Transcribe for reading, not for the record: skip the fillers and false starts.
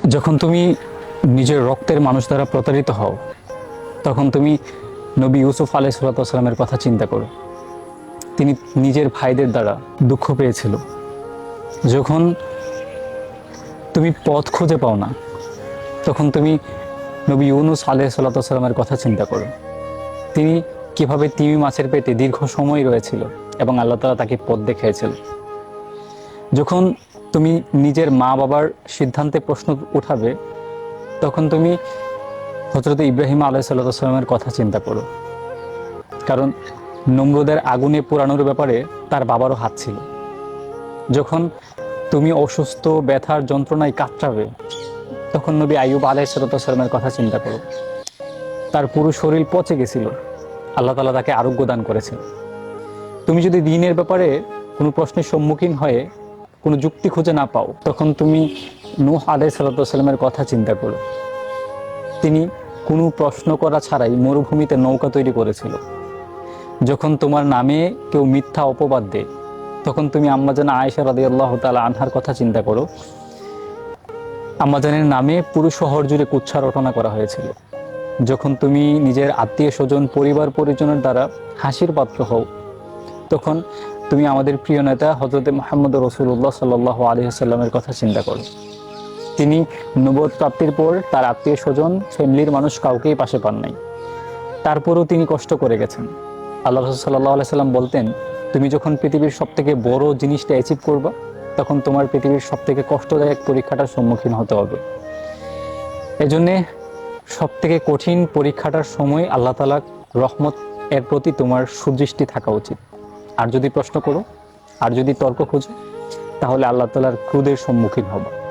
যখন তুমি নিজের রক্তের মানুষ দ্বারা প্রতারিত হও, তখন তুমি নবী ইউসুফ আলাইহিসসালামের কথা চিন্তা করো। তিনি নিজের ভাইদের দ্বারা দুঃখ পেয়েছিল। যখন তুমি পথ খুঁজে পাও না, তখন তুমি নবী ইউনুস আলাইহিসসালামের কথা চিন্তা করো। তিনি কিভাবে তিমি মাছের পেটে দীর্ঘ সময় রয়েছিল এবং আল্লাহ তাআলা তাকে পথ দেখিয়েছিল। যখন তুমি নিজের মা বাবার সিদ্ধান্তে প্রশ্ন উঠাবে, তখন তুমি হযরত ইব্রাহিম আলাইহিসসালামের কথা চিন্তা করো। কারণ নমরুদের আগুনে পোড়ানোর ব্যাপারে তার বাবারও হাত ছিল। যখন তুমি অসুস্থ, ব্যথার যন্ত্রণায় কাতরাবে, তখন নবী আইয়ুব আলাইহিসসালামের কথা চিন্তা করো। তার পুরো শরীর পচে গেছিল, আল্লাহ তাআলা তাকে আরোগ্য দান করেছেন। তুমি যদি দ্বীনের ব্যাপারে কোনো প্রশ্নের সম্মুখীন হয়ে কোনো যুক্তি খুঁজে না পাও, তখন তুমি নূহ আলাইহিসসালামের কথা চিন্তা করো। তিনি কোনো প্রশ্ন করা ছাড়াই মরুভূমিতে নৌকা তৈরি করেছিল। যখন তোমার নামে কেউ মিথ্যা অপবাদ দেয়, তখন তুমি আম্মাজান আয়েশা রাদিয়াল্লাহু তাআলা আনহার কথা চিন্তা করো। আম্মাজানের নামে পুরো শহর জুড়ে কুৎসা রটনা করা হয়েছিল। যখন তুমি নিজের আত্মীয় স্বজন, পরিবার পরিজনের দ্বারা হাসির পাত্র হও, তখন তুমি আমাদের প্রিয় নেতা হযরত মুহাম্মদ রাসূলুল্লাহ সাল্লাল্লাহু আলাইহি ওয়াসাল্লামের কথা চিন্তা করো। তিনি নবুয়ত প্রাপ্তির পর তার আত্মীয় স্বজন, ফ্যামিলির মানুষ কাউকেই পাশে পান নাই। তারপরও তিনি কষ্ট করে গেছেন। আল্লাহ রাসূল সাল্লাল্লাহু আলাইহি ওয়াসাল্লাম বলতেন, তুমি যখন পৃথিবীর সবথেকে বড় জিনিসটা অ্যাচিভ করবা, তখন তোমার পৃথিবীর সবথেকে কষ্টদায়ক পরীক্ষাটার সম্মুখীন হতে হবে। এজন্যে সবথেকে কঠিন পরীক্ষাটার সময় আল্লাহ তাআলার রহমত এর প্রতি তোমার সুদৃষ্টি থাকা উচিত। আর যদি প্রশ্ন করো, আর যদি তর্ক খোঁজো, তাহলে আল্লাহ তাআলার ক্রোধের সম্মুখীন হবো।